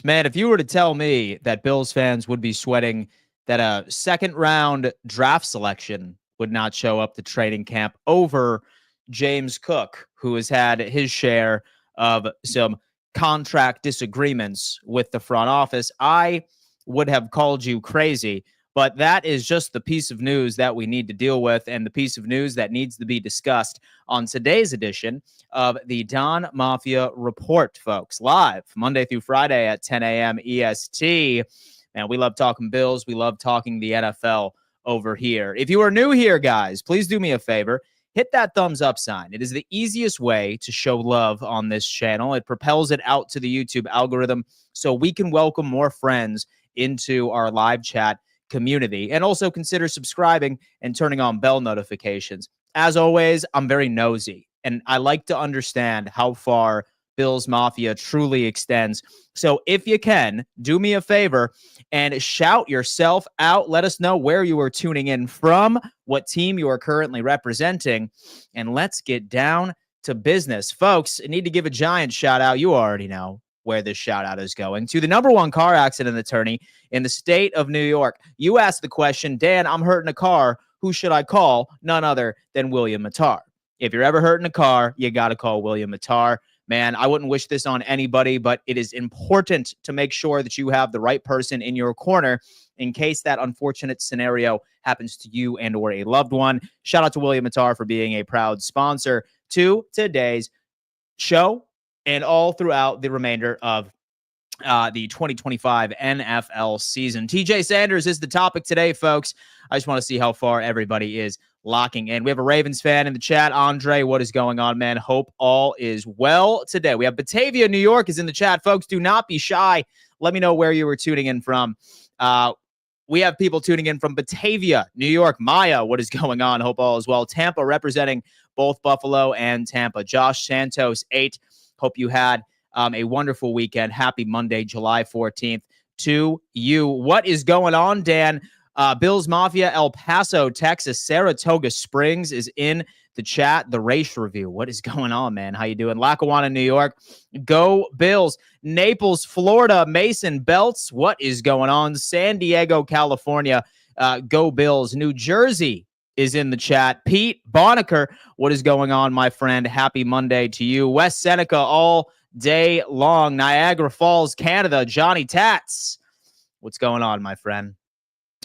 Man, if you were to tell me that Bills fans would be sweating that a second round draft selection would not show up to training camp over James Cook, who has had his share of some contract disagreements with the front office, I would have called you crazy. But that is just the piece of news that we need to deal with and the piece of news that needs to be discussed on today's edition of the Don Mafia Report, folks. Live Monday through Friday at 10 a.m. EST. And we love talking Bills. We love talking the NFL over here. If you are new here, guys, please do me a favor. Hit that thumbs up sign. It is the easiest way to show love on this channel. It propels it out to the YouTube algorithm so we can welcome more friends into our live chat community. And also consider subscribing and turning on bell notifications. As always, I'm very nosy, and I like to understand how far Bills Mafia truly extends. So if you can, do me a favor and shout yourself out. Let us know where you are tuning in from, what team you are currently representing, and let's get down to business. Folks, I need to give a giant shout out. You already know where this shout out is going to the #1 car accident attorney in the state of New York. You asked the question, Dan, I'm hurt in a car. Who should I call? None other than William Mattar. If you're ever hurt in a car, you got to call William Mattar. Man, I wouldn't wish this on anybody, but it is important to make sure that you have the right person in your corner in case that unfortunate scenario happens to you and or a loved one. Shout out to William Mattar for being a proud sponsor to today's show and all throughout the remainder of the 2025 NFL season. TJ Sanders is the topic today, folks. I just want to see how far everybody is locking in. We have a Ravens fan in the chat. Andre, what is going on, man? Hope all is well today. We have Batavia, New York is in the chat. Folks, do not be shy. Let me know where you were tuning in from. We have people tuning in from Batavia, New York. Maya, what is going on? Hope all is well. Tampa representing both Buffalo and Tampa. Josh Santos, 8. Hope you had a wonderful weekend. Happy Monday, July 14th to you. What is going on, Dan? Bills Mafia, El Paso, Texas. Saratoga Springs is in the chat. The race review. What is going on, man? How you doing? Lackawanna, New York. Go Bills. Naples, Florida. Mason Belts. What is going on? San Diego, California. Go Bills. New Jersey is in the chat. Pete Boniker. What is going on, my friend? Happy Monday to you. West Seneca all day long. Niagara Falls, Canada. Johnny Tats. What's going on, my friend?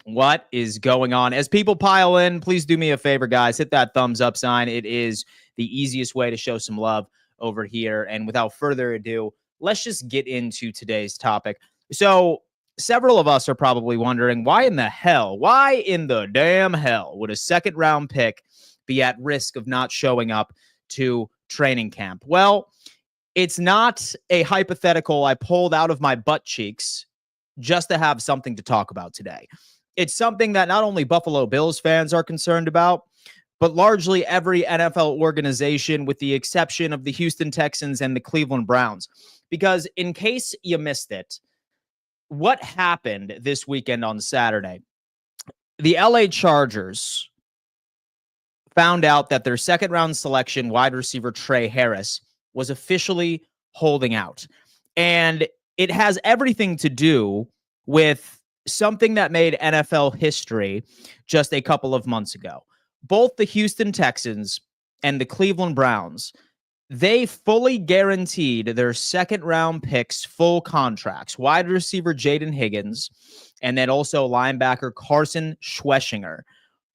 What is going on? As people pile in, please do me a favor, guys. Hit that thumbs up sign. It is the easiest way to show some love over here. And without further ado, let's just get into today's topic. So several of us are probably wondering, why in the damn hell would a second round pick be at risk of not showing up to training camp? Well, it's not a hypothetical I pulled out of my butt cheeks just to have something to talk about today. It's something that not only Buffalo Bills fans are concerned about, but largely every NFL organization, with the exception of the Houston Texans and the Cleveland Browns. Because in case you missed it, what happened this weekend on Saturday? The LA Chargers found out that their second round selection, wide receiver Trey Harris, was officially holding out. And it has everything to do with something that made NFL history just a couple of months ago. Both the Houston Texans and the Cleveland Browns, they fully guaranteed their second round picks full contracts. Wide receiver Jaden Higgins, and then also linebacker Carson Schweschinger.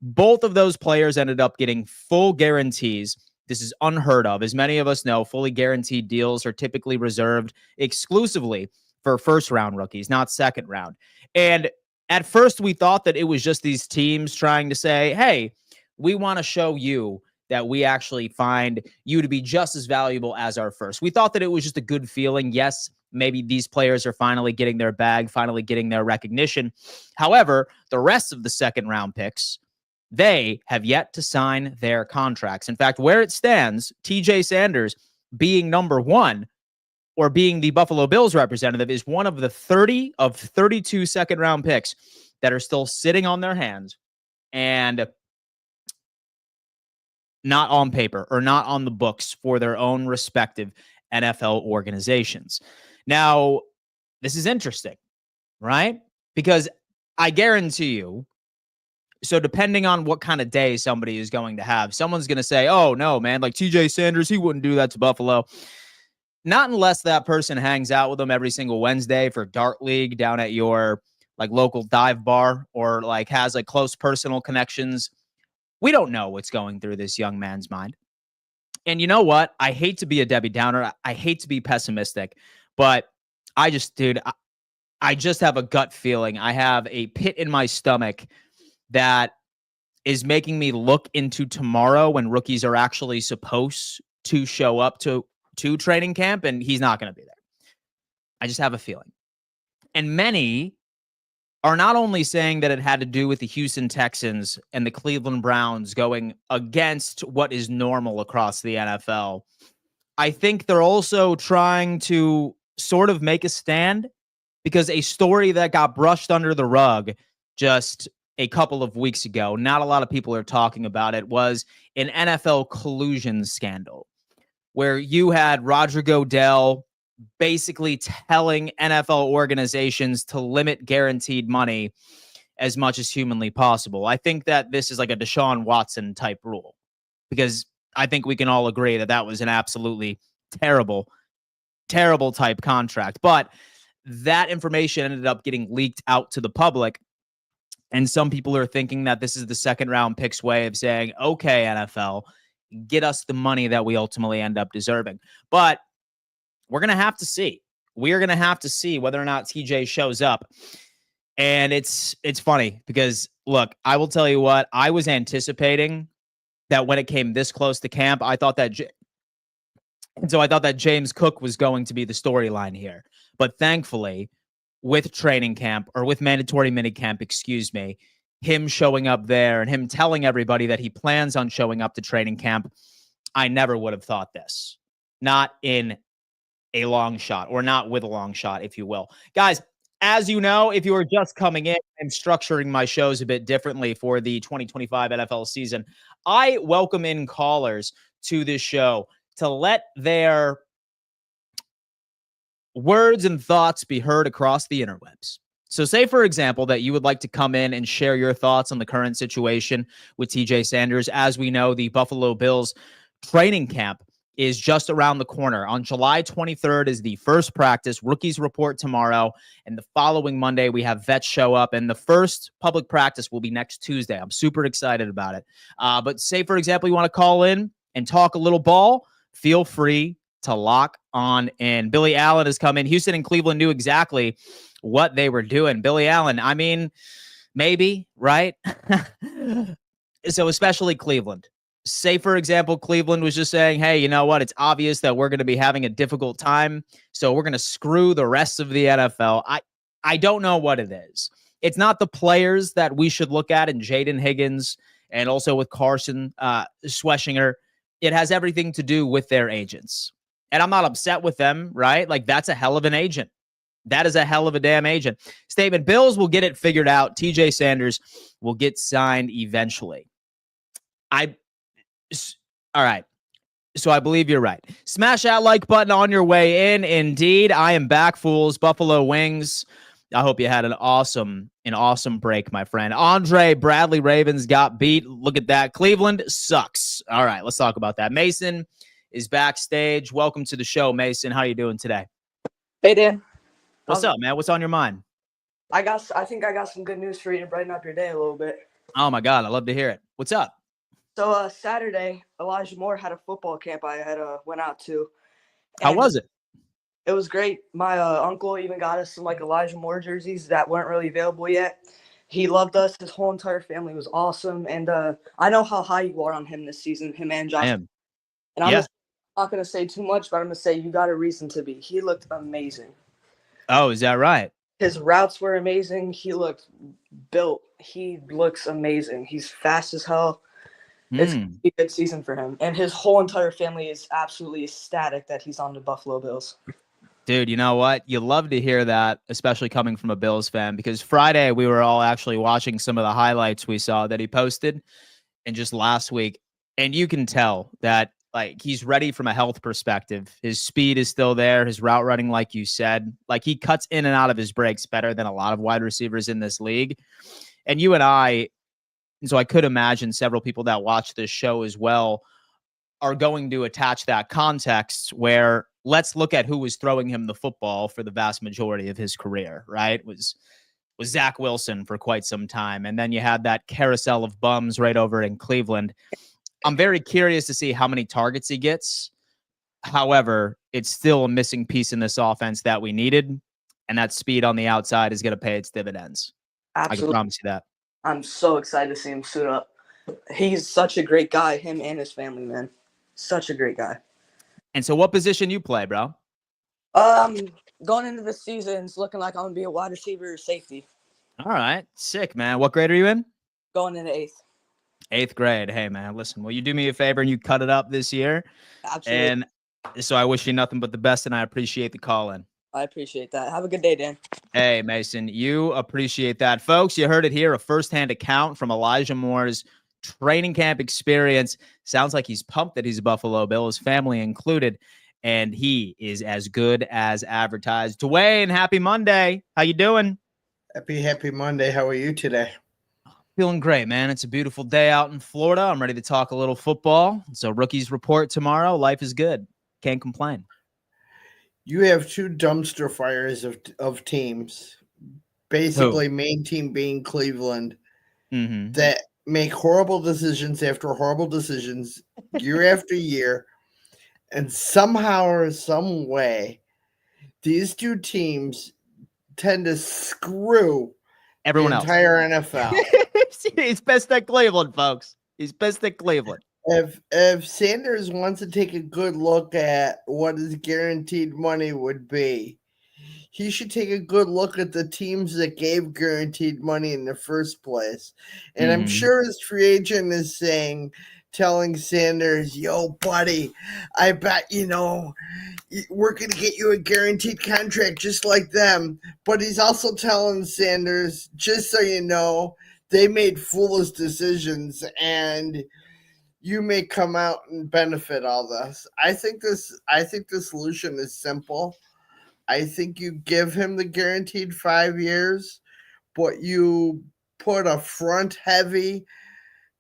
Both of those players ended up getting full guarantees. This is unheard of. As many of us know, fully guaranteed deals are typically reserved exclusively for first-round rookies, not second round. And at first, we thought that it was just these teams trying to say, hey, we want to show you that we actually find you to be just as valuable as our first. We thought that it was just a good feeling. Yes, maybe these players are finally getting their bag, finally getting their recognition. However, the rest of the second-round picks, they have yet to sign their contracts. In fact, where it stands, TJ Sanders being number 1, or being the Buffalo Bills representative, is one of the 30 of 32 second-round picks that are still sitting on their hands and not on paper or not on the books for their own respective NFL organizations. Now, this is interesting, right? Because I guarantee you, so depending on what kind of day somebody is going to have, someone's going to say, oh, no, man, like TJ Sanders, he wouldn't do that to Buffalo. Not unless that person hangs out with them every single Wednesday for Dart League down at your like local dive bar or like has like close personal connections. We don't know what's going through this young man's mind. And you know what? I hate to be a Debbie Downer. I hate to be pessimistic, but I just, dude, I just have a gut feeling. I have a pit in my stomach that is making me look into tomorrow when rookies are actually supposed to show up to training camp, and he's not going to be there. I just have a feeling. And many are not only saying that it had to do with the Houston Texans and the Cleveland Browns going against what is normal across the NFL. I think they're also trying to sort of make a stand because a story that got brushed under the rug just a couple of weeks ago, not a lot of people are talking about it, was an NFL collusion scandal where you had Roger Goodell basically telling NFL organizations to limit guaranteed money as much as humanly possible. I think that this is like a Deshaun Watson type rule because I think we can all agree that that was an absolutely terrible, terrible type contract. But that information ended up getting leaked out to the public. And some people are thinking that this is the second round pick's way of saying, okay, NFL, get us the money that we ultimately end up deserving. But we're going to have to see. We're going to have to see whether or not TJ shows up. And it's funny because, look, I will tell you what, I was anticipating that when it came this close to camp, I thought that James Cook was going to be the storyline here. But thankfully, with training camp or with mandatory minicamp, excuse me, him showing up there and him telling everybody that he plans on showing up to training camp, I never would have thought this. Not in a long shot, or not with a long shot, if you will. Guys, as you know, if you are just coming in, I'm structuring my shows a bit differently for the 2025 NFL season. I welcome in callers to this show to let their words and thoughts be heard across the interwebs. So say, for example, that you would like to come in and share your thoughts on the current situation with TJ Sanders. As we know, the Buffalo Bills training camp is just around the corner. On July 23rd is the first practice. Rookies report tomorrow. And the following Monday, we have vets show up. And the first public practice will be next Tuesday. I'm super excited about it. But say, for example, you want to call in and talk a little ball, feel free to lock on in. Billy Allen has come in. Houston and Cleveland knew exactly what they were doing. Billy Allen, I mean, maybe, right? So especially Cleveland. Say, for example, Cleveland was just saying, hey, you know what? It's obvious that we're going to be having a difficult time, so we're going to screw the rest of the NFL. I don't know what it is. It's not the players that we should look at in Jaden Higgins and also with Carson Schweschinger. It has everything to do with their agents. And I'm not upset with them, right? Like, that's a hell of an agent. That is a hell of a damn agent. Statement, Bills will get it figured out. TJ Sanders will get signed eventually. All right. So I believe you're right. Smash that like button on your way in. Indeed, I am back, fools. Buffalo Wings. I hope you had an awesome break, my friend. Andre Bradley Ravens got beat. Look at that. Cleveland sucks. All right, let's talk about that. Mason is backstage. Welcome to the show, Mason. How are you doing today? Hey, Dan. What's up, man? What's on your mind? I think I got some good news for you to brighten up your day a little bit. Oh, my God. I love to hear it. What's up? So Saturday, Elijah Moore had a football camp I had went out to. How was it? It was great. My uncle even got us some like Elijah Moore jerseys that weren't really available yet. He loved us. His whole entire family was awesome. And I know how high you are on him this season, him and Josh. I am. And I'm not going to say too much, but I'm going to say you got a reason to be. He looked amazing. Oh, is that right? His routes were amazing. He looked built. He looks amazing. He's fast as hell. It's going to be a good season for him. And his whole entire family is absolutely ecstatic that he's on the Buffalo Bills. Dude, you know what? You love to hear that, especially coming from a Bills fan, because Friday we were all actually watching some of the highlights we saw that he posted and just last week. And you can tell that Like, he's ready from a health perspective. His speed is still there. His route running, like you said, like he cuts in and out of his breaks better than a lot of wide receivers in this league. And you and I, so I could imagine several people that watch this show as well are going to attach that context where let's look at who was throwing him the football for the vast majority of his career, right? Was Zach Wilson for quite some time. And then you had that carousel of bums right over in Cleveland. I'm very curious to see how many targets he gets. However, it's still a missing piece in this offense that we needed, and that speed on the outside is going to pay its dividends. Absolutely. I can promise you that. I'm so excited to see him suit up. He's such a great guy, him and his family, man. Such a great guy. And so what position you play, bro? Going into the season, it's looking like I'm going to be a wide receiver or safety. All right. Sick, man. What grade are you in? Going into 8th. 8th grade. Hey, man, listen, will you do me a favor and you cut it up this year? Absolutely. And so I wish you nothing but the best, and I appreciate the call in. I appreciate that. Have a good day, Dan. Hey, Mason, you appreciate that. Folks, you heard it here, a firsthand account from Elijah Moore's training camp experience. Sounds like he's pumped that he's a Buffalo Bill, his family included, and he is as good as advertised. Dwayne, happy Monday. How you doing? Happy Monday. How are you today? Feeling great, man. It's a beautiful day out in Florida. I'm ready to talk a little football. So rookies report tomorrow. Life is good. Can't complain. You have 2 dumpster fires of teams. Basically, main team being Cleveland, that make horrible decisions after horrible decisions year after year. And somehow or some way, these 2 teams tend to screw everyone the entire NFL. He's pissed at Cleveland, folks. He's pissed at Cleveland. If Sanders wants to take a good look at what his guaranteed money would be, he should take a good look at the teams that gave guaranteed money in the first place. And I'm sure his free agent is telling Sanders, yo, buddy, I bet, we're going to get you a guaranteed contract just like them. But he's also telling Sanders, just so you know, they made foolish decisions and you may come out and benefit all this. I think the solution is simple. I think you give him the guaranteed 5 years, but you put a front-heavy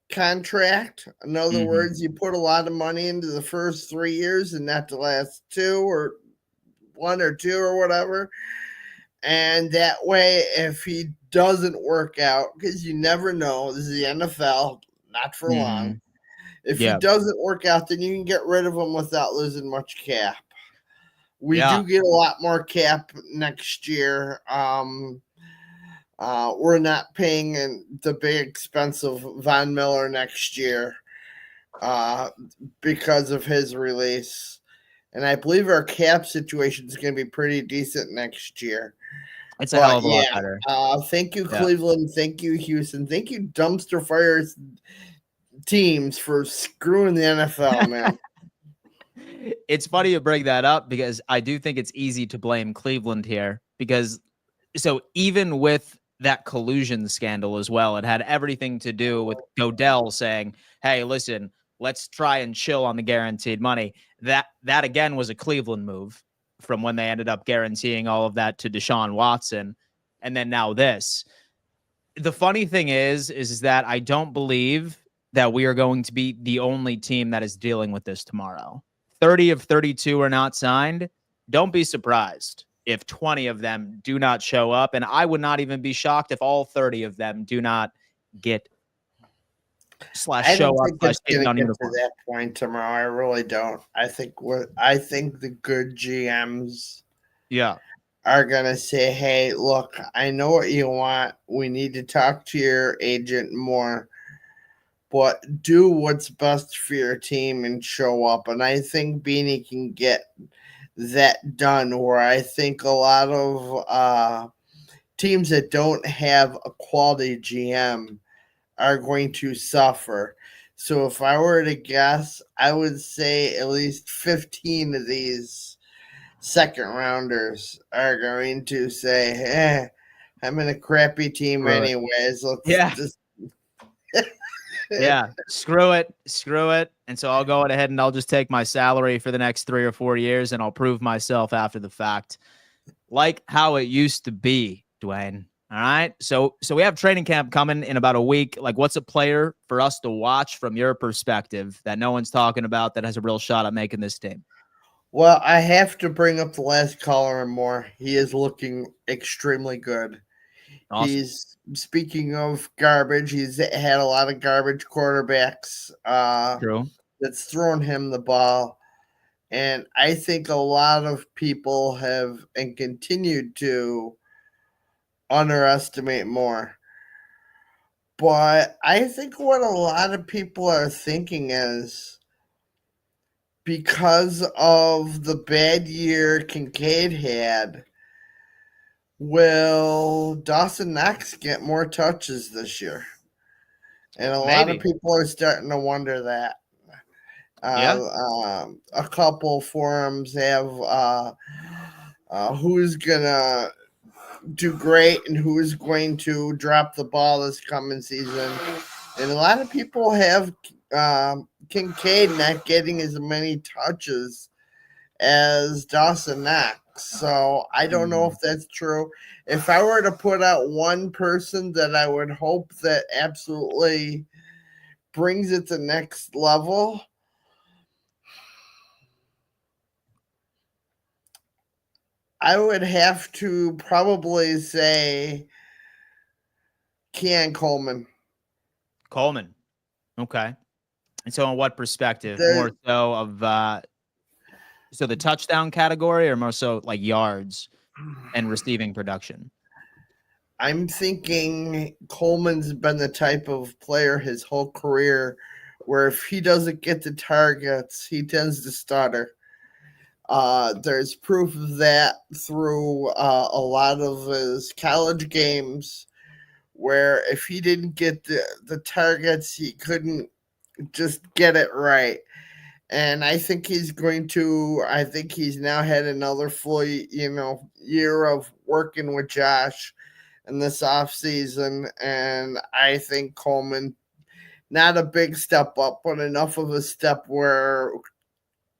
contract. In other words, you put a lot of money into the first 3 years and not the last 2 or 1 or 2 or whatever. And that way, if he doesn't work out, because you never know, this is the NFL, not for long. If he doesn't work out, then you can get rid of him without losing much cap. We do get a lot more cap next year. We're not paying the big expense of Von Miller next year because of his release. And I believe our cap situation is going to be pretty decent next year. It's a hell of a lot better. Thank you, Cleveland. Thank you, Houston. Thank you, dumpster fires teams, for screwing the NFL, man. It's funny you bring that up because I do think it's easy to blame Cleveland here because even with that collusion scandal as well, it had everything to do with Godell saying, hey, listen, let's try and chill on the guaranteed money. That again was a Cleveland move from when they ended up guaranteeing all of that to Deshaun Watson. And then now this. The funny thing is that I don't believe that we are going to be the only team that is dealing with this tomorrow. 30 of 32 are not signed. Don't be surprised if 20 of them do not show up. And I would not even be shocked if all 30 of them do not get show up. I don't think it's going to get to that point tomorrow. I really don't. I think the good GMs are going to say, hey, look, I know what you want. We need to talk to your agent more. But do what's best for your team and show up. And I think Beanie can get that done, where I think a lot of teams that don't have a quality GM are going to suffer. So if I were to guess, I would say at least 15 of these second rounders are going to say, I'm in a crappy team anyways. Yeah, screw it. And so I'll go ahead and I'll just take my salary for the next 3 or 4 years and I'll prove myself after the fact. Like how it used to be, Dwayne. All right. So we have training camp coming in about a week. Like, what's a player for us to watch from your perspective that no one's talking about that has a real shot at making this team? Well, I have to bring up the last caller and more. He is looking extremely good. Awesome. He's, speaking of garbage, he's had a lot of garbage quarterbacks True. that's thrown him the ball. And I think a lot of people have and continued to underestimate more. But I think what a lot of people are thinking is, because of the bad year Kincaid had, will Dawson Knox get more touches this year? And a lot of people are starting to wonder that. A couple forums have who's going to do great and who's going to drop the ball this coming season. And a lot of people have Kincaid not getting as many touches as Dawson Knox. So I don't know if that's true. If I were to put out one person that I would hope that absolutely brings it to the next level, I would have to probably say Keon Coleman. Coleman. Okay. And so on what perspective? More so of so the touchdown category, or more so like yards and receiving production? I'm thinking Coleman's been the type of player his whole career where if he doesn't get the targets, he tends to stutter. There's proof of that through a lot of his college games, where if he didn't get the targets, he couldn't just get it right. And I think he's now had another full, year of working with Josh in this offseason. And I think Coleman, not a big step up, but enough of a step where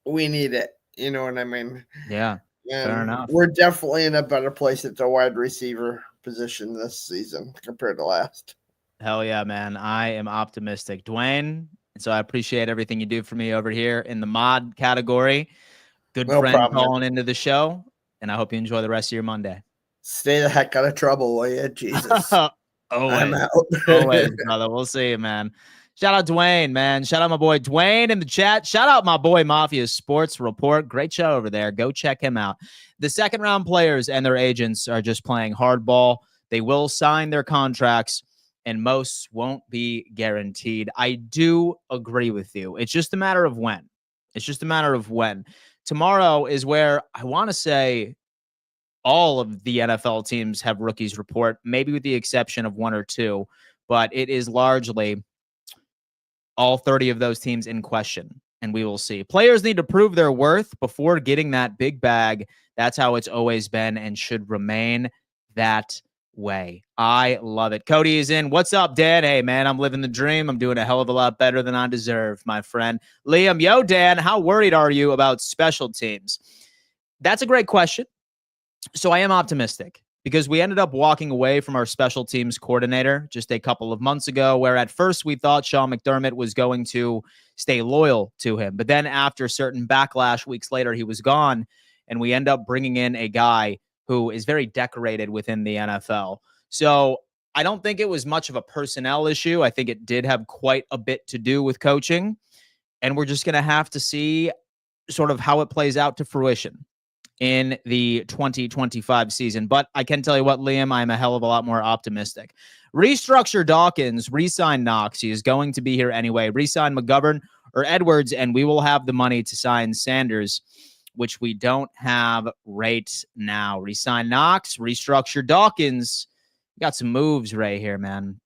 we need it. You know what I mean? Yeah, fair enough. We're definitely in a better place at the wide receiver position this season compared to last. Hell yeah, man. I am optimistic. Dwayne, and so I appreciate everything you do for me over here in the mod category. Good friend calling into the show, and I hope you enjoy the rest of your Monday. Stay the heck out of trouble, will you? Jesus. Always, always, brother. We'll see you, man. Shout out Dwayne, man. Shout out my boy Dwayne in the chat. Shout out my boy Mafia Sports Report. Great show over there. Go check him out. The second round players and their agents are just playing hardball. They will sign their contracts, and most won't be guaranteed. I do agree with you. It's just a matter of when. Tomorrow is where I want to say all of the NFL teams have rookies report, maybe with the exception of one or two, but it is largely all 30 of those teams in question, and we will see. Players need to prove their worth before getting that big bag. That's how it's always been and should remain that way. I love it. Cody is in. What's up, Dan? Hey, man, I'm living the dream. I'm doing a hell of a lot better than I deserve, my friend. Liam, yo, Dan, how worried are you about special teams? That's a great question. So I am optimistic because we ended up walking away from our special teams coordinator just a couple of months ago, where at first we thought Sean McDermott was going to stay loyal to him. But then after certain backlash weeks later, he was gone, and we end up bringing in a guy who is very decorated within the NFL. So I don't think it was much of a personnel issue. I think it did have quite a bit to do with coaching, and we're just going to have to see sort of how it plays out to fruition in the 2025 season. But I can tell you what, Liam, I'm a hell of a lot more optimistic. Restructure Dawkins, re-sign Knox. He is going to be here anyway. Re-sign McGovern or Edwards, and we will have the money to sign Sanders, which we don't have right now. Re-sign Knox, restructure Dawkins. We got some moves right here, man.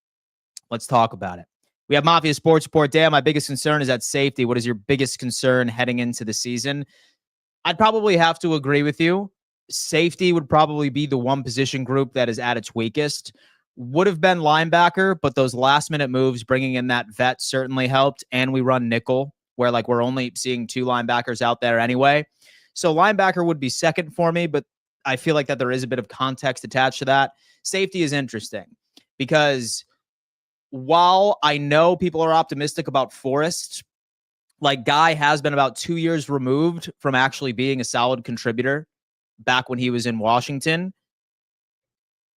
Let's talk about it. We have Mafia Sports Report. Dan, my biggest concern is at safety. What is your biggest concern heading into the season? I'd probably have to agree with you. Safety would probably be the one position group that is at its weakest. would have been linebacker, but those last minute moves, bringing in that vet certainly helped. And we run nickel where like we're only seeing 2 linebackers out there anyway. So linebacker would be second for me, but I feel like that there is a bit of context attached to that. Safety is interesting because while I know people are optimistic about Forrest, like Guy has been about 2 years removed from actually being a solid contributor back when he was in Washington.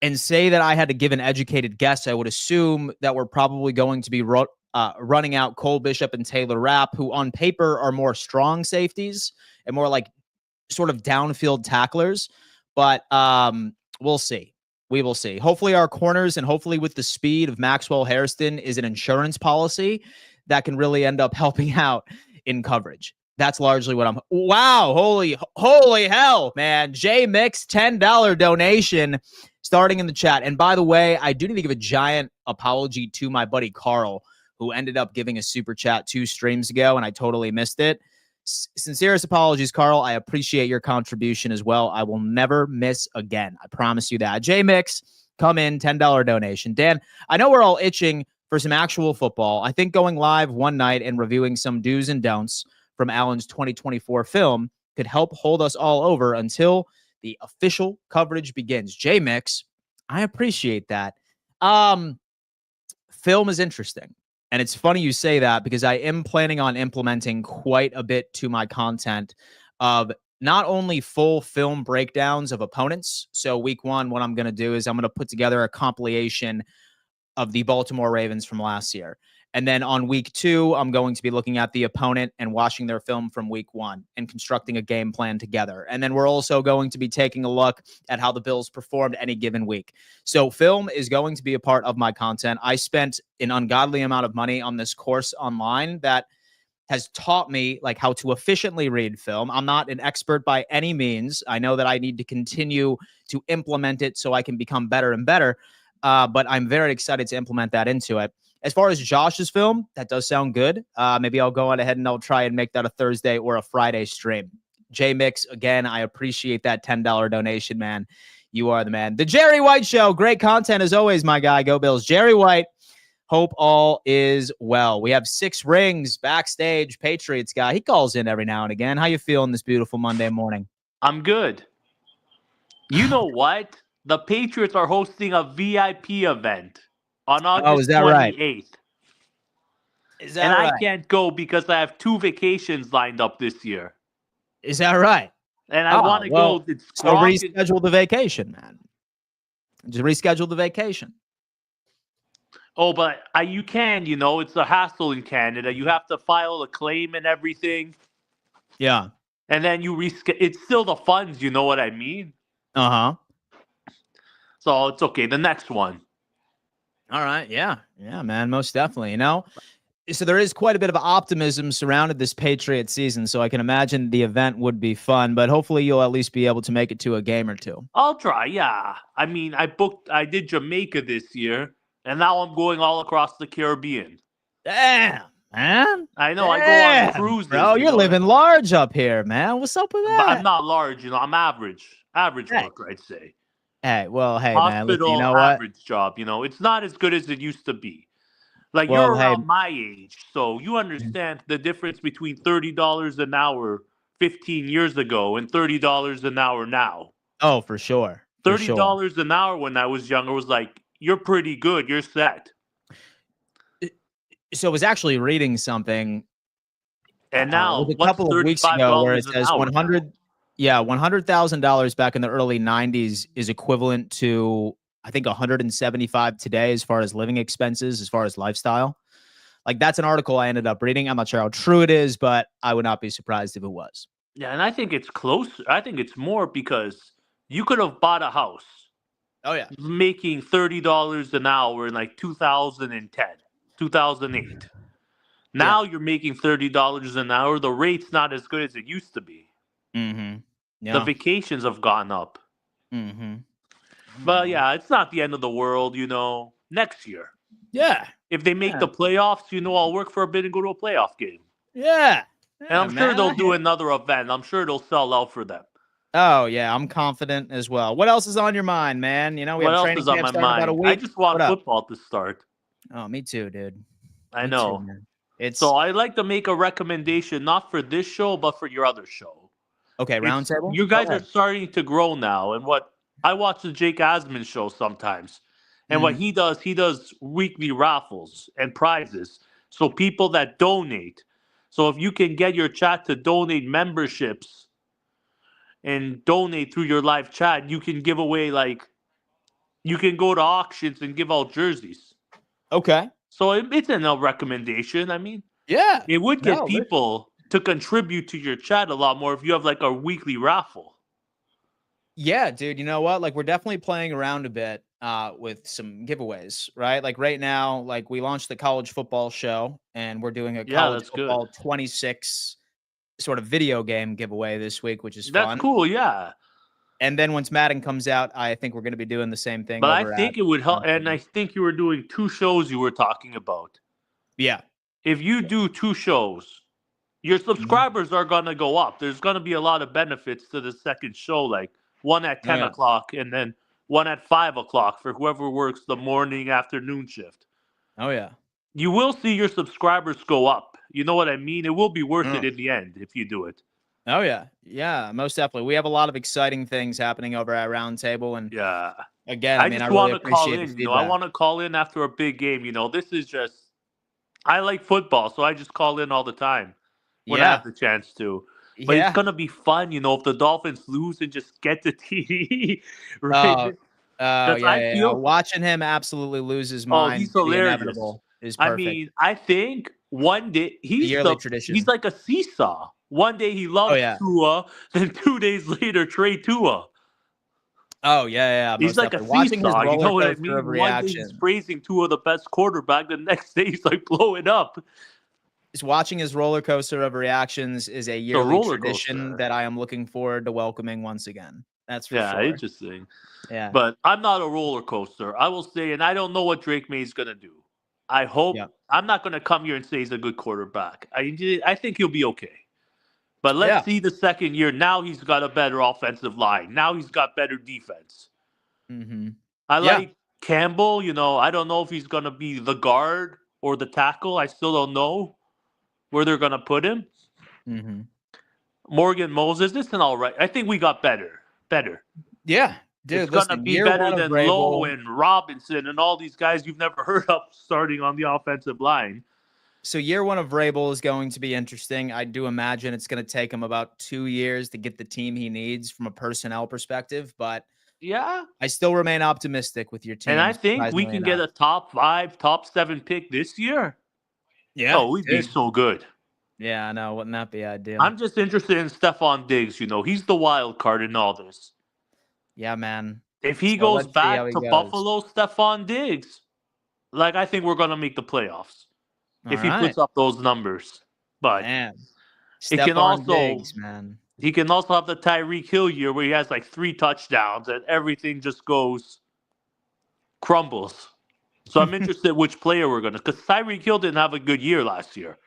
And say that I had to give an educated guess, I would assume that we're probably going to be running out Cole Bishop and Taylor Rapp, who on paper are more strong safeties and more like sort of downfield tacklers. But we'll see. We will see. Hopefully our corners and hopefully with the speed of Maxwell Hairston is an insurance policy that can really end up helping out in coverage. That's largely what I'm. Wow. Holy hell, man. J Mix, $10 donation starting in the chat. And by the way, I do need to give a giant apology to my buddy Carl, who ended up giving a super chat 2 streams ago, and I totally missed it. Sincerest apologies, Carl. I appreciate your contribution as well. I will never miss again. I promise you that. J Mix, come in, $10 donation. Dan, I know we're all itching for some actual football. I think going live one night and reviewing some do's and don'ts from Allen's 2024 film could help hold us all over until the official coverage begins. J Mix, I appreciate that. Film is interesting. And it's funny you say that because I am planning on implementing quite a bit to my content of not only full film breakdowns of opponents. So week 1, what I'm going to do is I'm going to put together a compilation of the Baltimore Ravens from last year. And then on week 2, I'm going to be looking at the opponent and watching their film from week 1 and constructing a game plan together. And then we're also going to be taking a look at how the Bills performed any given week. So film is going to be a part of my content. I spent an ungodly amount of money on this course online that has taught me like how to efficiently read film. I'm not an expert by any means. I know that I need to continue to implement it so I can become better and better. But I'm very excited to implement that into it. As far as Josh's film, that does sound good. Maybe I'll go on ahead and I'll try and make that a Thursday or a Friday stream. J Mix, again, I appreciate that $10 donation, man. You are the man. The Jerry White Show, great content as always, my guy. Go Bills. Jerry White, hope all is well. We have 6 rings backstage. Patriots guy, he calls in every now and again. How you feeling this beautiful Monday morning? I'm good. You know what? The Patriots are hosting a VIP event on August 28th. Right? Is that right? I can't go because I have 2 vacations lined up this year. Is that right? And I want to go. So reschedule the vacation, man. Just reschedule the vacation. Oh, but you can, it's a hassle in Canada. You have to file a claim and everything. Yeah. And then you it's still the funds, you know what I mean? Uh-huh. So it's okay. The next one. All right. Yeah. Yeah, man. Most definitely. So there is quite a bit of optimism surrounded this Patriot season. So I can imagine the event would be fun, but hopefully you'll at least be able to make it to a game or 2. I'll try. Yeah. I mean, I did Jamaica this year, and now I'm going all across the Caribbean. Damn, man. I know. I go on cruises. Bro, you're living large up here, man. What's up with that? But I'm not large. I'm average. Average worker, I'd say. Hey, well, hey, Hospital, man. Listen, you know average what? job. It's not as good as it used to be. Like, you're around my age, so you understand the difference between $30 an hour 15 years ago and $30 an hour now. Oh, for sure. $30 an hour when I was younger was like, you're pretty good. You're set. So I was actually reading something. And now, a couple of weeks ago where it says $100,000 back in the early 90s is equivalent to, I think, 175 today as far as living expenses, as far as lifestyle. Like, that's an article I ended up reading. I'm not sure how true it is, but I would not be surprised if it was. Yeah, and I think it's close. I think it's more because you could have bought a house. Oh, yeah. Making $30 an hour in like 2010, 2008. Now you're making $30 an hour. The rate's not as good as it used to be. Mm-hmm. Yeah. The vacations have gone up. Mm-hmm. But yeah, it's not the end of the world, next year. Yeah. If they make the playoffs, I'll work for a bit and go to a playoff game. Yeah. And I'm sure they'll do another event. I'm sure it'll sell out for them. Oh, yeah, I'm confident as well. What else is on your mind, man? You know, we What have else training is on camp my starting in about a mind? I week. just want What up? football to start. Oh, me too, dude. I Me too, know. man. It's So I'd like to make a recommendation, not for this show, but for your other show. okay, roundtable? You Go guys are ahead. starting to grow now, and what I watch the Jake Asman show sometimes, and what Mhm. he does weekly raffles and prizes. So people that donate. So if you can get your chat to donate memberships and donate through your live chat, you can give away you can go to auctions and give out jerseys. Okay. So it's a recommendation. I mean, Yeah. it would No, get listen. people to contribute to your chat a lot more if you have like a weekly raffle. Yeah, dude, you know what? Like we're definitely playing around a bit with some giveaways, right? Like right now, like we launched the college football show and we're doing a Yeah, college that's good. football 26 sort of video game giveaway this week, which is That's fun. cool, yeah. And then once Madden comes out, I think we're going to be doing the same thing But I over at think it would help, and I Roundtable. think you were doing 2 shows you were talking about. Yeah. If you do 2 shows, your Mhm. subscribers are going to go up. There's going to be a lot of benefits to the second show, like one at Oh 10 yeah. o'clock and then one at 5 o'clock for whoever works the morning, afternoon shift. Oh yeah. You will see your subscribers go up. You know what I mean? It will be worth it Mm. in the end if you do it. Oh yeah. Yeah, most definitely. We have a lot of exciting things happening over at Roundtable. And Yeah. again, I I mean, I just really want to call appreciate the in. I feedback. want to call in after a big game. This is just, I like football, so I just call in all the time when I have Yeah. the chance to. But it's Yeah. going to be fun, if the Dolphins lose and just get the TV, right? Oh, oh, Because yeah, I yeah, yeah. feel, Watching him absolutely lose his oh, mind he's to the hilarious. inevitable is I perfect. mean, I think one day A yearly he's tradition. like a seesaw. One day he Oh, loves yeah. Tua, then 2 days later trade Tua. Oh, yeah, yeah, He's most like a definitely. Watching his seesaw. You roller know what I coaster of mean? One day he's reactions. praising Tua the best quarterback. The next day he's like blowing up. Just watching his roller coaster of reactions is a It's a yearly roller tradition coaster. that I am looking forward to welcoming once again. That's for Yeah, sure. interesting. Yeah. But I'm not a roller coaster. I will say, and I don't know what Drake May's gonna do. I hope Yeah. I'm not gonna come here and say he's a good quarterback. I think he'll be okay. But let's Yeah. see the second year. Now he's got a better offensive line. Now he's got better defense. Mm-hmm. I Yeah. like Campbell. I don't know if he's gonna be the guard or the tackle. I still don't know where they're gonna put him. Mm-hmm. Morgan Moses, it's an all right. I think we got better. Better. Yeah. It's Dude, gonna listen, be year better one of than Lowe Vrabel. and Robinson and all these guys you've never heard of starting on the offensive line. So year one of Vrabel is going to be interesting. I do imagine it's going to take him about 2 years to get the team he needs from a personnel perspective, but Yeah. I still remain optimistic with your And team, I think we surprisingly can get enough. a top 5, top 7 pick this year. Yeah, Oh, we'd be dude. so good. Yeah, I know. Wouldn't that be ideal? I'm just interested in Stephon Diggs. He's the wild card in all this. Yeah, man. If he So goes let's see how back he to goes. Buffalo, Stephon Diggs, I think we're going to make the playoffs All if he right. puts up those numbers. But Man. it can Stephon also Diggs, man. he can also have the Tyreek Hill year where he has 3 touchdowns and everything just crumbles. So I'm interested which player we're gonna, because Tyreek Hill didn't have a good year last year.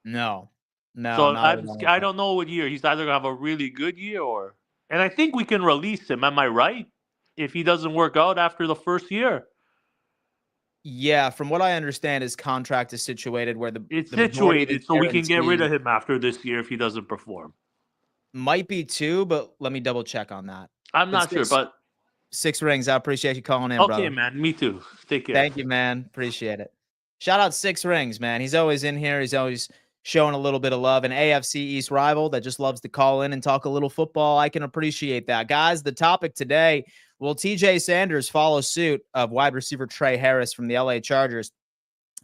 No. No, So not at all. I don't know what year he's either gonna have a really good year and I think we can release him. Am I right? If he doesn't work out after the first year, Yeah, from what I understand, his contract is situated where it's the majority of situated his so we can get rid guarantee of him after this year if he doesn't perform. might be 2, but let me double check on that. I'm But not sure, but six rings. I appreciate you calling in, okay, brother. man. Me too. Take care. Thank you, man. Appreciate it. Shout out Six Rings, man. He's always in here. He's always showing a little bit of love. An AFC East rival that just loves to call in and talk a little football. I can appreciate that. Guys, the topic today, will TJ Sanders follow suit of wide receiver Trey Harris from the LA Chargers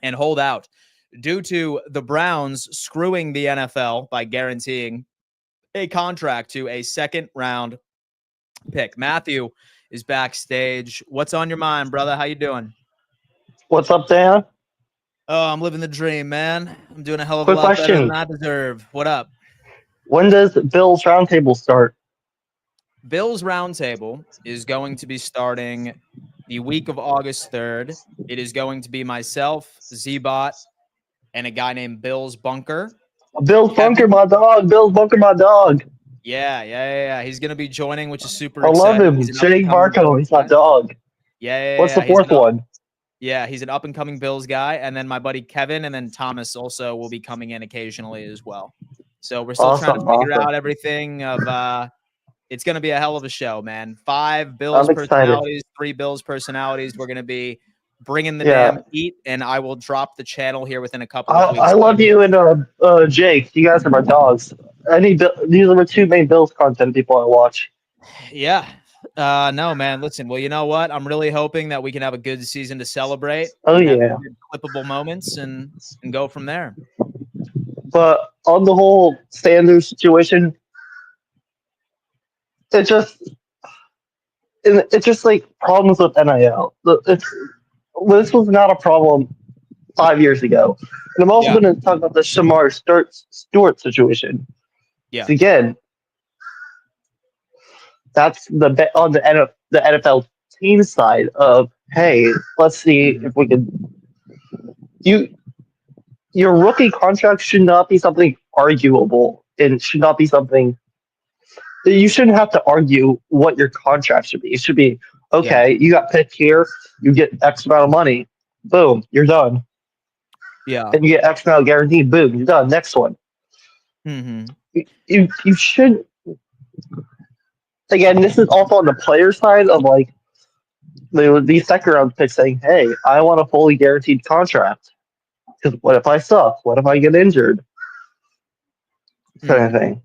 and hold out due to the Browns screwing the NFL by guaranteeing a contract to a second-round pick? Matthew is backstage. What's on your mind, brother? How you doing? What's up, Dan? Oh, I'm living the dream, man. I'm doing a hell of a Quick lot better than question. I deserve. What up? When does Bill's Roundtable start? Bill's Roundtable is going to be starting the week of August 3rd. It is going to be myself, Z-Bot, and a guy named Bill's Bunker. Bill's Bunker, my dog. Bill's Bunker, my dog. Yeah. He's going to be joining, which is super I love exciting. him. He's an Jake up-and-coming Marco, Bills he's my guy. dog. Yeah. What's the fourth one? Yeah, he's an up-and-coming Bills guy. And then my buddy Kevin and then Thomas also will be coming in occasionally as well. So we're still trying to figure out everything of it's going to be a hell of a show, man. 5 Bills personalities, 3 Bills personalities. We're going to be bringing the damn heat, and I will drop the channel here within a couple of weeks. I love you and Jake. You guys are my dogs. These are the 2 main Bills content people I watch. Yeah. No, man. Listen, well, you know what? I'm really hoping that we can have a good season to celebrate. Oh, yeah. Good clippable moments and go from there. But on the whole Sanders situation, it's just like problems with NIL. This was not a problem 5 years ago. And I'm also going to talk about the Shamar Stewart situation. Yeah. Again, that's on the NFL team side of, hey, let's see if we can. Your rookie contract should not be something arguable, and should not be something. You shouldn't have to argue what your contract should be. It should be, okay, you got picked here, you get X amount of money, boom, you're done. Yeah. And you get X amount guaranteed, boom, you're done. Next one. Mm-hmm. You should. Again, this is also on the player side of like these second round picks saying, hey, I want a fully guaranteed contract. Because what if I suck? What if I get injured? Kind of thing.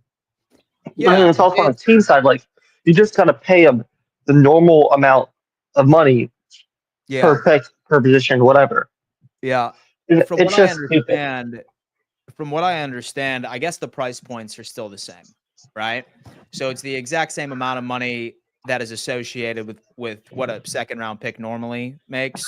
Yeah, but it's also on the team side, like you just gotta pay them the normal amount of money per pick, per position, whatever. Yeah. From what I understand, I guess the price points are still the same, right? So it's the exact same amount of money that is associated with what a second round pick normally makes.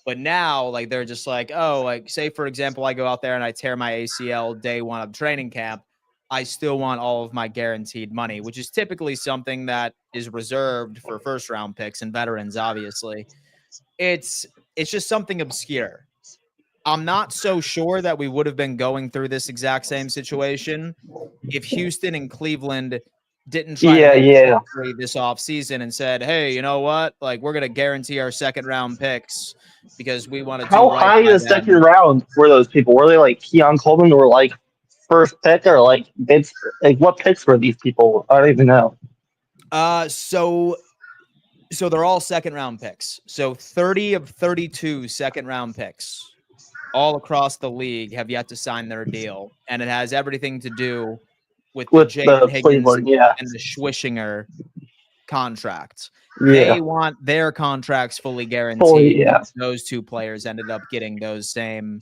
But now, like, they're just like, oh, like, say, for example, I go out there and I tear my ACL day 1 of training camp. I still want all of my guaranteed money, which is typically something that is reserved for first round picks and veterans, obviously. It's just something obscure. I'm not so sure that we would have been going through this exact same situation if Houston and Cleveland didn't try to make this offseason and said, hey, you know what? Like, we're going to guarantee our second round picks because we want to do How high in the second round were those people? Were they like Keon Coleman or like first pick or like what picks were these people? I don't even know. So they're all second round picks. So 30 of 32 second round picks all across the league have yet to sign their deal. And it has everything to do with the Jaden Higgins and the Schwishinger contracts. They want their contracts fully guaranteed. Those 2 players ended up getting those same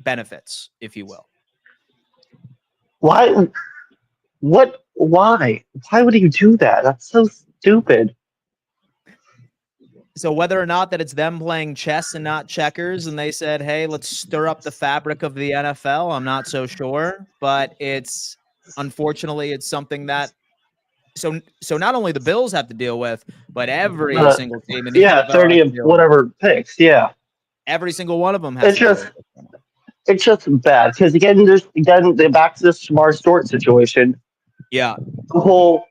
benefits, if you will. Why? What? Why? Why would you do that? That's so stupid. So whether or not that it's them playing chess and not checkers, and they said, hey, let's stir up the fabric of the NFL, I'm not so sure. But unfortunately, it's something that so not only the Bills have to deal with, but every single team in the NFL 30 of whatever picks, every single one of them has it's just bad because again they're back to this Shamar Stewart situation. Yeah. The whole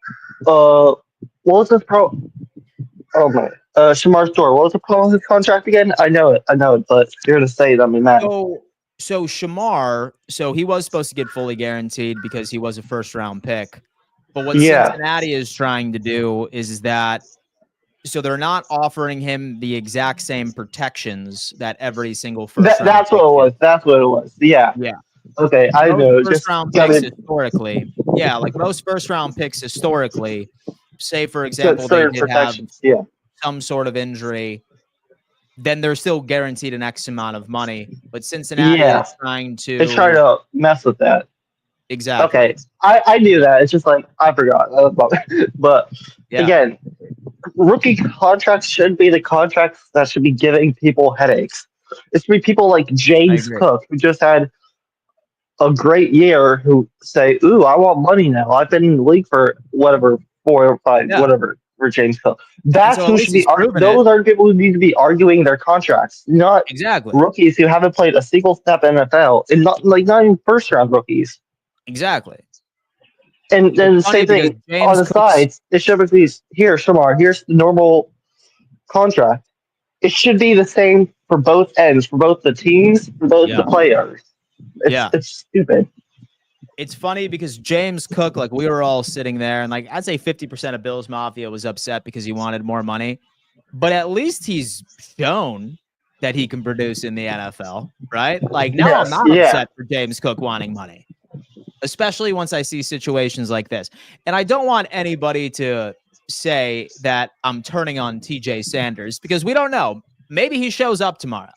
what was this Shamar Stewart, what was the problem with his contract again? I know it, but you're gonna say it, I mean that. So Shamar, he was supposed to get fully guaranteed because he was a first round pick. But what Cincinnati is trying to do is that they're not offering him the exact same protections that every single first round that's what it was. That's what it was. Yeah. Okay, I know. First round picks historically. Yeah, like most first round picks historically, say for example they did have some sort of injury, then they're still guaranteed an X amount of money. But Cincinnati is trying to mess with that. Exactly. Okay, I knew that. It's just like I forgot. But again, rookie contracts should be the contracts that should be giving people headaches. It should be people like James Cook, who just had a great year, who say, ooh, I want money now. I've been in the league for whatever, 4 or 5, whatever, for James Cook. That's who should be those are people who need to be arguing their contracts, not rookies who haven't played a single snap in NFL, and not even first round rookies. Exactly. And then the same because thing on James the Cook's sides. It should be here, Shamar. Here's the normal contract. It should be the same for both ends, for both the teams, for both the players. It's stupid. It's funny because James Cook, like we were all sitting there and like I'd say 50% of Bills Mafia was upset because he wanted more money, but at least he's shown that he can produce in the NFL, right? Like now I'm not upset for James Cook wanting money, especially once I see situations like this. And I don't want anybody to say that I'm turning on TJ Sanders because we don't know. Maybe he shows up tomorrow.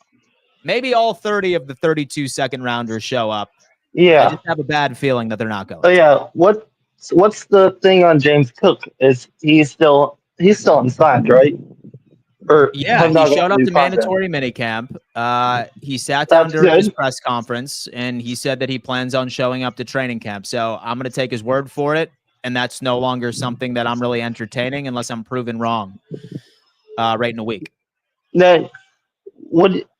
Maybe all 30 of the 32 second rounders show up. Yeah. I just have a bad feeling that they're not going. Oh yeah. What's the thing on James Cook? Is he's still unsigned, right? Or yeah, he showed up to mandatory minicamp. He sat down during his press conference and he said that he plans on showing up to training camp. So I'm going to take his word for it. And that's no longer something that I'm really entertaining unless I'm proven wrong right in a week. Now,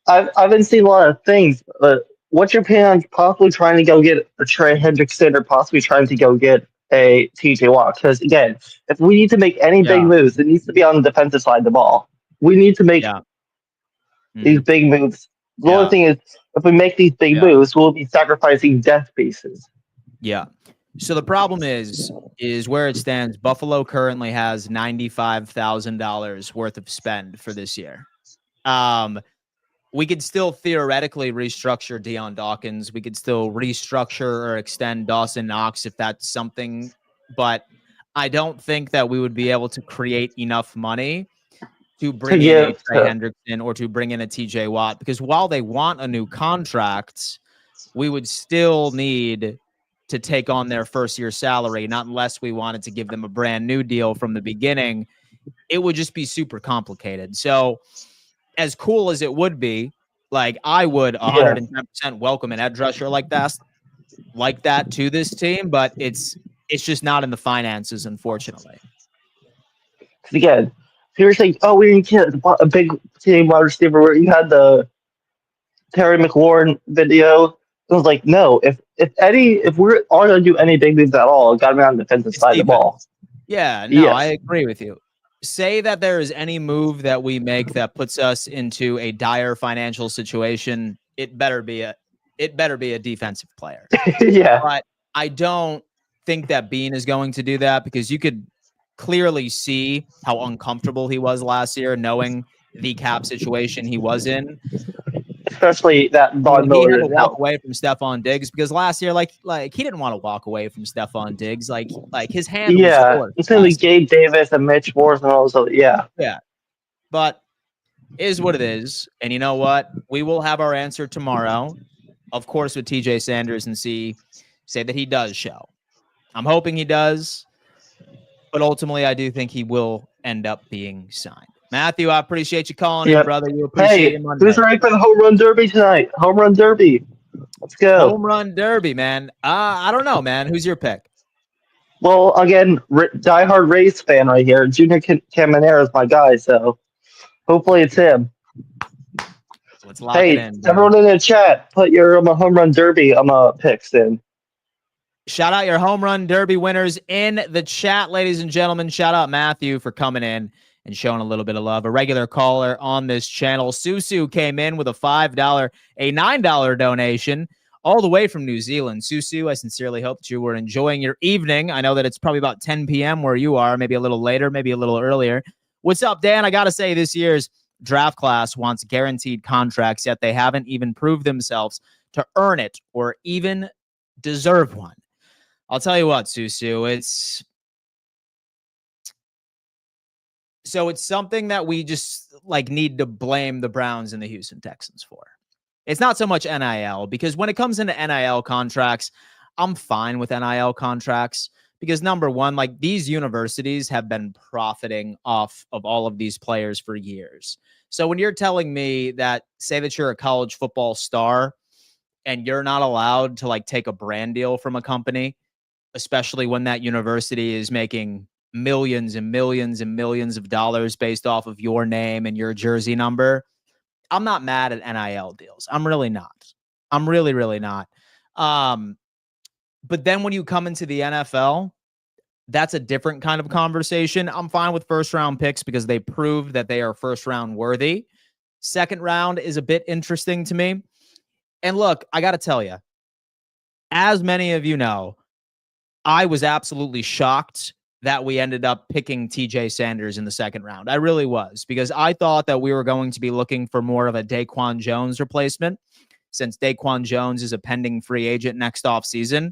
I haven't seen a lot of things, but what's your opinion on possibly trying to go get a Trey Hendrickson or possibly trying to go get a TJ Watt? Because again, if we need to make any big moves, it needs to be on the defensive side of the ball. We need to make these big moves. The only thing is, if we make these big moves, we'll be sacrificing death pieces. Yeah. So the problem is where it stands. Buffalo currently has $95,000 worth of spend for this year. We could still theoretically restructure Deion Dawkins. We could still restructure or extend Dawson Knox if that's something, but I don't think that we would be able to create enough money to bring in a Trey Hendrickson or to bring in a TJ Watt, because while they want a new contract, we would still need to take on their first year salary, not unless we wanted to give them a brand new deal from the beginning. It would just be super complicated. So as cool as it would be, like I would 110% welcome an edge rusher like that to this team, but it's just not in the finances, unfortunately. Again, people saying, "Oh, we didn't get a big team wide receiver." Where you had the Terry McLaurin video, it was like, no. If we're all gonna do any big moves at all, it got to be on the defensive side of the ball. Yeah, no, I agree with you. Say that there is any move that we make that puts us into a dire financial situation, it better be a defensive player. But I don't think that Bean is going to do that, because you could clearly see how uncomfortable he was last year, knowing the cap situation he was in. Especially that Von Miller. He had to didn't walk help. away from Stephon Diggs, because last year, like he didn't want to walk away from Stephon Diggs. Like his hand was forced. It's gonna be Gabe Davis and Mitch Morse and all those other, Yeah. But it is what it is. And you know what? We will have our answer tomorrow, of course, with TJ Sanders, and say that he does show. I'm hoping he does, but ultimately I do think he will end up being signed. Matthew, I appreciate you calling in, brother. You appreciate it. Who's ready for the home run derby tonight? Home run derby. Let's go. Home run derby, man. I don't know, man. Who's your pick? Well, again, diehard Rays fan right here. Junior Caminero is my guy, so hopefully it's him. Let's lock it in. Everyone in the chat, put your home run derby picks in. Shout out your home run derby winners in the chat, ladies and gentlemen. Shout out Matthew for coming in and showing a little bit of love. A regular caller on this channel. Suzu came in with a $9 donation all the way from New Zealand. Suzu, I sincerely hope that you were enjoying your evening. I know that it's probably about 10 p.m. where you are, maybe a little later, maybe a little earlier. What's up, Dan? I got to say, this year's draft class wants guaranteed contracts, yet they haven't even proved themselves to earn it or even deserve one. I'll tell you what, Suzu, it's something that we just need to blame the Browns and the Houston Texans for. It's not so much NIL, because when it comes into NIL contracts, I'm fine with NIL contracts, because number one, these universities have been profiting off of all of these players for years. So when you're telling me that, say that you're a college football star and you're not allowed to take a brand deal from a company, especially when that university is making millions and millions and millions of dollars based off of your name and your jersey number, I'm not mad at NIL deals. I'm really not. I'm really, really not. But then when you come into the NFL that's a different kind of conversation. I'm fine with first round picks because they proved that they are first round worthy. Second round is a bit interesting to me. And look, I got to tell you, as many of you know, I was absolutely shocked that we ended up picking TJ Sanders in the second round. I really was, because I thought that we were going to be looking for more of a Daquan Jones replacement, since Daquan Jones is a pending free agent next offseason.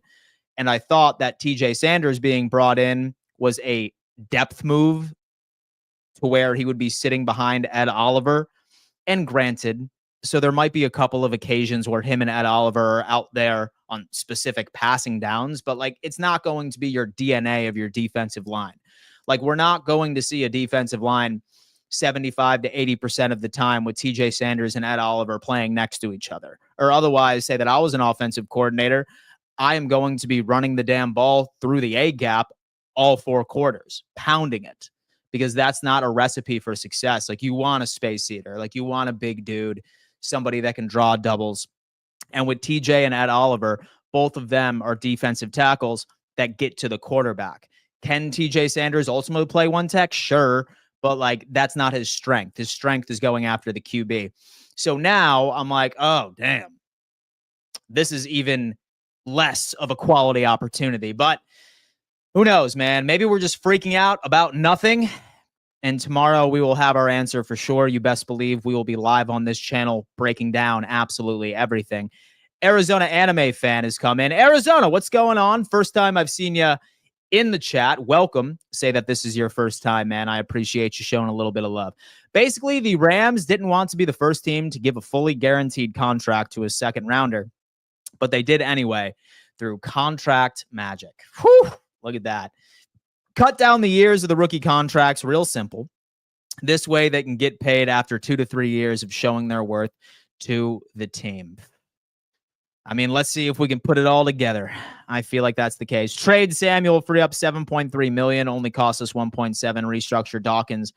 And I thought that TJ Sanders being brought in was a depth move to where he would be sitting behind Ed Oliver. And granted, so there might be a couple of occasions where him and Ed Oliver are out there on specific passing downs, but like, it's not going to be your DNA of your defensive line. Like, we're not going to see a defensive line 75 to 80% of the time with TJ Sanders and Ed Oliver playing next to each other. Or otherwise, say that I was an offensive coordinator, I am going to be running the damn ball through the A gap all 4 quarters, pounding it, because that's not a recipe for success. Like, you want a space eater, like you want a big dude, somebody that can draw doubles. And with TJ and Ed Oliver, both of them are defensive tackles that get to the quarterback. Can TJ Sanders ultimately play one tech? Sure. But like, that's not his strength. His strength is going after the QB. So now I'm like, oh, damn, this is even less of a quality opportunity. But who knows, man? Maybe we're just freaking out about nothing. And tomorrow we will have our answer for sure. You best believe we will be live on this channel breaking down absolutely everything. Arizona Anime Fan has come in. Arizona, what's going on? First time I've seen you in the chat. Welcome. Say that this is your first time, man. I appreciate you showing a little bit of love. Basically, the Rams didn't want to be the first team to give a fully guaranteed contract to a second rounder, but they did anyway through contract magic. Whew, look at that. Cut down the years of the rookie contracts real simple. This way they can get paid after 2 to 3 years of showing their worth to the team. I mean, let's see if we can put it all together. I feel like that's the case. Trade Samuel, free up $7.3 million, only cost us $1.7. Restructure Dawkins,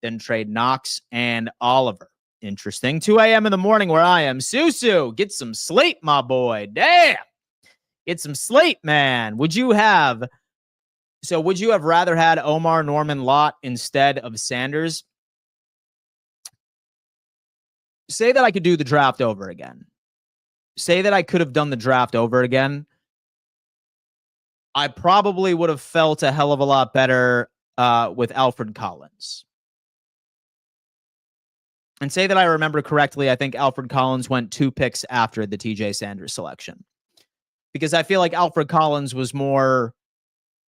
then trade Knox and Oliver. Interesting. 2 a.m. in the morning where I am. Suzu, get some sleep, my boy. Damn. Get some sleep, man. Would you have rather had Omar Norman Lott instead of Sanders? Say that I could do the draft over again. Say that I could have done the draft over again. I probably would have felt a hell of a lot better with Alfred Collins. And say that I remember correctly, I think Alfred Collins went 2 picks after the TJ Sanders selection. Because I feel like Alfred Collins was more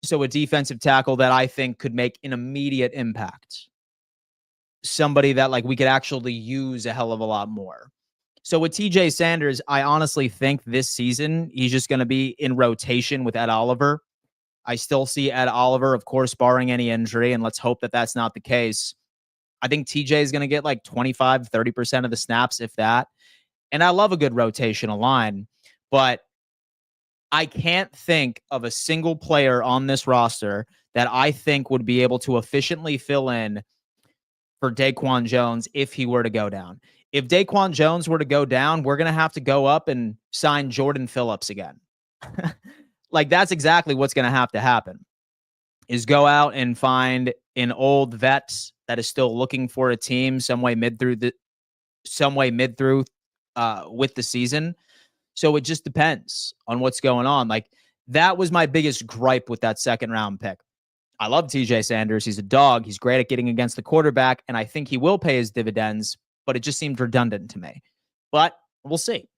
so a defensive tackle that I think could make an immediate impact. Somebody that like we could actually use a hell of a lot more. So with TJ Sanders, I honestly think this season he's just going to be in rotation with Ed Oliver. I still see Ed Oliver, of course, barring any injury, and let's hope that that's not the case. I think TJ is going to get like 25, 30% of the snaps, if that. And I love a good rotational line, but I can't think of a single player on this roster that I think would be able to efficiently fill in for Daquan Jones if he were to go down. If Daquan Jones were to go down, we're going to have to go up and sign Jordan Phillips again. Like, that's exactly what's going to have to happen, is go out and find an old vet that is still looking for a team some way mid through with the season. So it just depends on what's going on. Like, that was my biggest gripe with that second round pick. I love TJ Sanders. He's a dog. He's great at getting against the quarterback, and I think he will pay his dividends, but it just seemed redundant to me. But we'll see.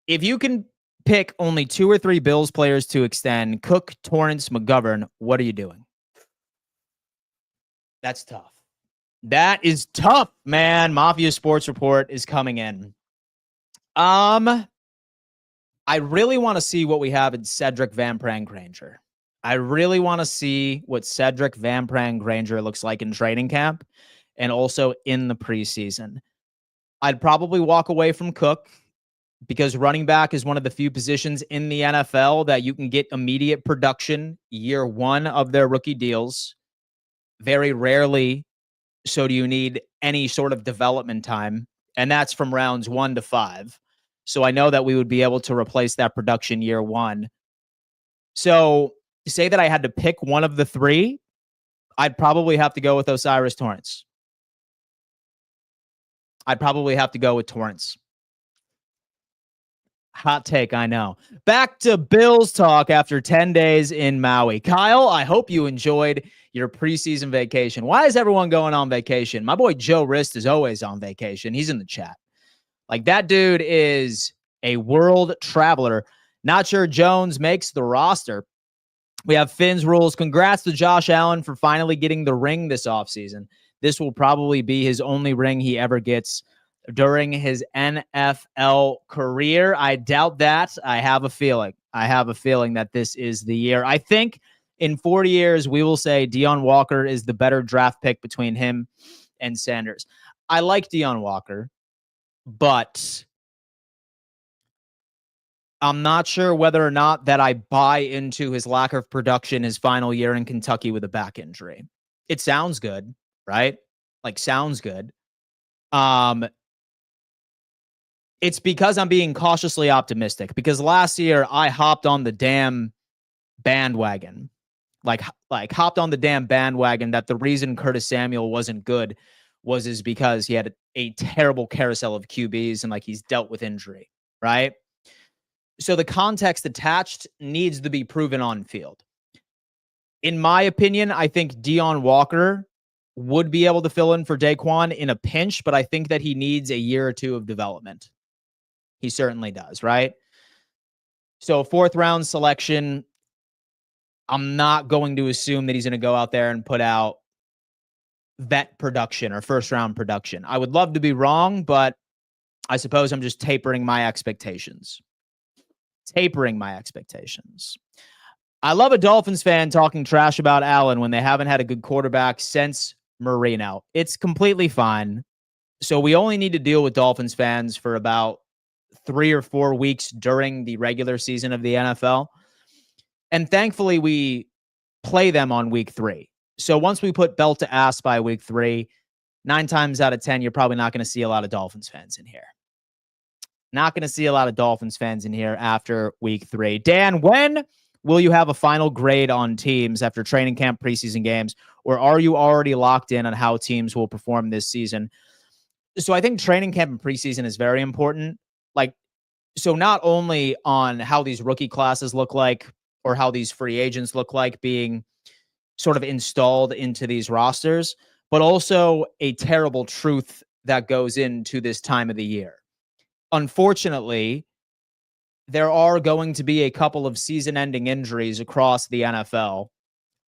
If you can pick only 2 or 3 Bills players to extend, Cook, Torrance, McGovern, what are you doing? That's tough. That is tough, man. Mafia Sports Report is coming in. I really want to see what we have in Cedric Van Pran Granger. I really want to see what Cedric Van Pran Granger looks like in training camp and also in the preseason. I'd probably walk away from Cook because running back is one of the few positions in the NFL that you can get immediate production year 1 of their rookie deals. Very rarely so do you need any sort of development time, and that's from rounds 1 to 5. So I know that we would be able to replace that production year 1. So say that I had to pick one of the three, I'd probably have to go with Osiris Torrance. I'd probably have to go with Torrance. Hot take, I know. Back to Bills talk after 10 days in Maui. Kyle, I hope you enjoyed your preseason vacation. Why is everyone going on vacation? My boy Joe Rist is always on vacation. He's in the chat. Like, that dude is a world traveler. Not sure Jones makes the roster. We have Finn's rules. Congrats to Josh Allen for finally getting the ring this offseason. This will probably be his only ring he ever gets during his NFL career. I doubt that. I have a feeling that this is the year. I think in 40 years, we will say Deion Walker is the better draft pick between him and Sanders. I like Deion Walker, but I'm not sure whether or not that I buy into his lack of production his final year in Kentucky with a back injury. It sounds good, right? Like, sounds good. It's because I'm being cautiously optimistic, because last year I hopped on the damn bandwagon. Like hopped on the damn bandwagon that the reason Curtis Samuel wasn't good is because he had a terrible carousel of QBs and like he's dealt with injury, right? So the context attached needs to be proven on field. In my opinion, I think Deion Walker would be able to fill in for Daquan in a pinch, but I think that he needs a year or two of development. He certainly does, right? So a 4th round selection, I'm not going to assume that he's going to go out there and put out vet production or 1st round production. I would love to be wrong, but I suppose I'm just tapering my expectations. I love a Dolphins fan talking trash about Allen when they haven't had a good quarterback since Marino. It's completely fine. So we only need to deal with Dolphins fans for about 3 or 4 weeks during the regular season of the NFL. And thankfully, we play them on week 3. So once we put belt to ass by week 3, 9 times out of 10, you're probably not going to see a lot of Dolphins fans in here. Not going to see a lot of Dolphins fans in here after week 3. Dan, when will you have a final grade on teams after training camp, preseason games, or are you already locked in on how teams will perform this season? So I think training camp and preseason is very important. Like, so not only on how these rookie classes look like or how these free agents look like being sort of installed into these rosters, but also a terrible truth that goes into this time of the year. Unfortunately, there are going to be a couple of season-ending injuries across the NFL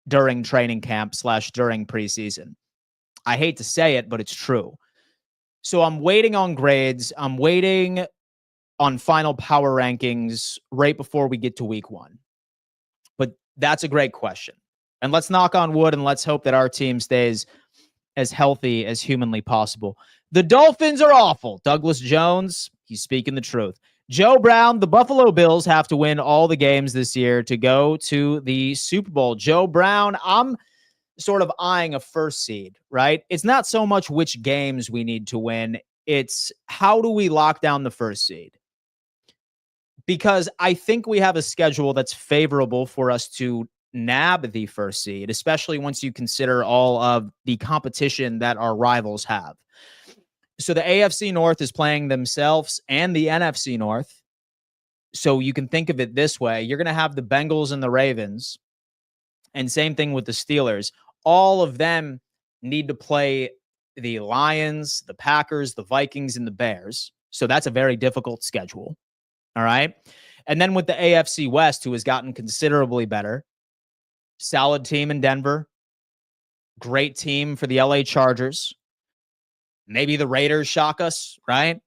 during training camp / during preseason. I hate to say it, but it's true. So I'm waiting on grades. I'm waiting on final power rankings right before we get to week 1. But that's a great question. And let's knock on wood and let's hope that our team stays as healthy as humanly possible. The Dolphins are awful. Douglas Jones, he's speaking the truth. Joe Brown, the Buffalo Bills have to win all the games this year to go to the Super Bowl. Joe Brown, I'm sort of eyeing a 1st seed, right? It's not so much which games we need to win. It's how do we lock down the 1st seed? Because I think we have a schedule that's favorable for us to nab the 1st seed, especially once you consider all of the competition that our rivals have. So the AFC North is playing themselves and the NFC North. So you can think of it this way. You're going to have the Bengals and the Ravens, and same thing with the Steelers. All of them need to play the Lions, the Packers, the Vikings, and the Bears. So that's a very difficult schedule. All right. And then with the AFC West, who has gotten considerably better, solid team in Denver, great team for the LA Chargers. Maybe the Raiders shock us, right?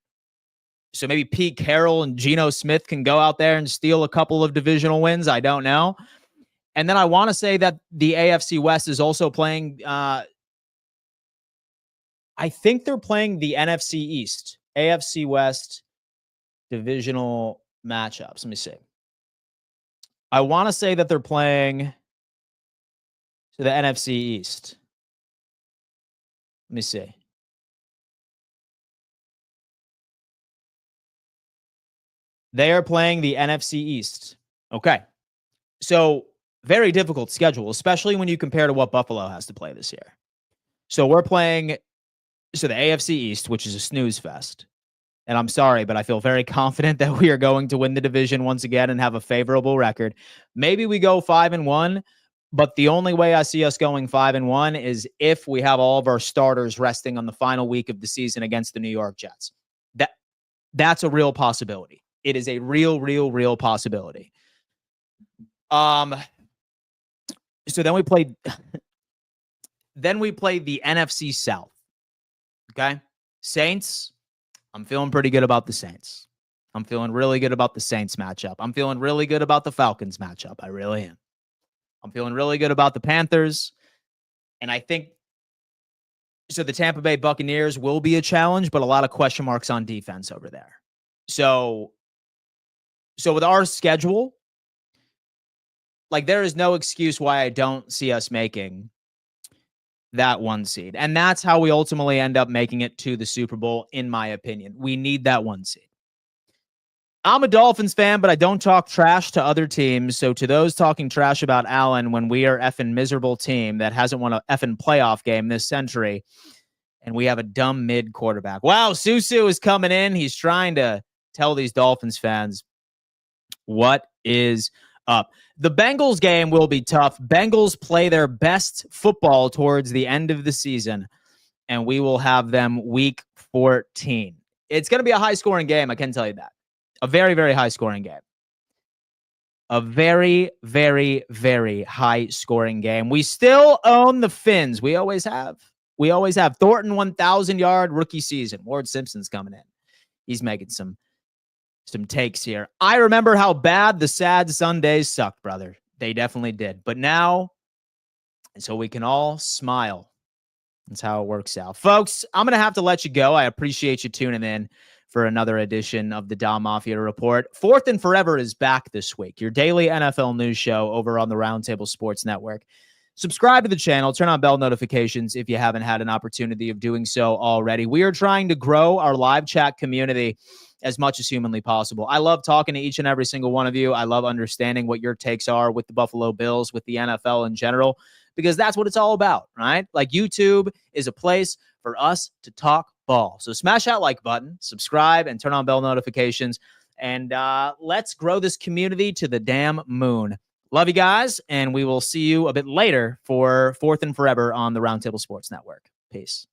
So maybe Pete Carroll and Geno Smith can go out there and steal a couple of divisional wins. I don't know. And then I want to say that the AFC West is also playing, I think they're playing the NFC East, AFC West divisional matchups. Let me see. I want to say that they're playing to the NFC East. Let me see. They are playing the NFC East. Okay. So very difficult schedule, especially when you compare to what Buffalo has to play this year. So we're playing the AFC East, which is a snooze fest. And I'm sorry, but I feel very confident that we are going to win the division once again and have a favorable record. Maybe we go 5-1, but the only way I see us going 5-1 is if we have all of our starters resting on the final week of the season against the New York Jets. That's a real possibility. It is a real possibility. So then we played the NFC South. Okay? Saints. I'm feeling pretty good about the Saints. I'm feeling really good about the Saints matchup. I'm feeling really good about the Falcons matchup. I really am. I'm feeling really good about the Panthers. And I think the Tampa Bay Buccaneers will be a challenge, but a lot of question marks on defense over there. So with our schedule, there is no excuse why I don't see us making that 1 seed. And that's how we ultimately end up making it to the Super Bowl, in my opinion. We need that 1 seed. I'm a Dolphins fan, but I don't talk trash to other teams. So to those talking trash about Allen when we are effing miserable team that hasn't won a effing playoff game this century, and we have a dumb mid quarterback. Wow, Suzu is coming in. He's trying to tell these Dolphins fans what is up. The Bengals game will be tough. Bengals play their best football towards the end of the season, and we will have them week 14. It's going to be a high-scoring game, I can tell you that. A very, very high-scoring game. A very, very, very high-scoring game. We still own the Finns. We always have. Thornton 1,000-yard rookie season. Ward Simpson's coming in. He's making some takes here. I remember how bad the sad Sundays sucked, brother. They definitely did. But now, so we can all smile. That's how it works out. Folks, I'm going to have to let you go. I appreciate you tuning in for another edition of the Don Mafia Report. Fourth and Forever is back this week. Your daily NFL news show over on the Roundtable Sports Network. Subscribe to the channel. Turn on bell notifications if you haven't had an opportunity of doing so already. We are trying to grow our live chat community as much as humanly possible. I love talking to each and every single one of you. I love understanding what your takes are with the Buffalo Bills, with the NFL in general, because that's what it's all about, right? YouTube is a place for us to talk ball. So smash that like button, subscribe, and turn on bell notifications. And let's grow this community to the damn moon. Love you guys, and we will see you a bit later for Fourth and Forever on the Roundtable Sports Network. Peace.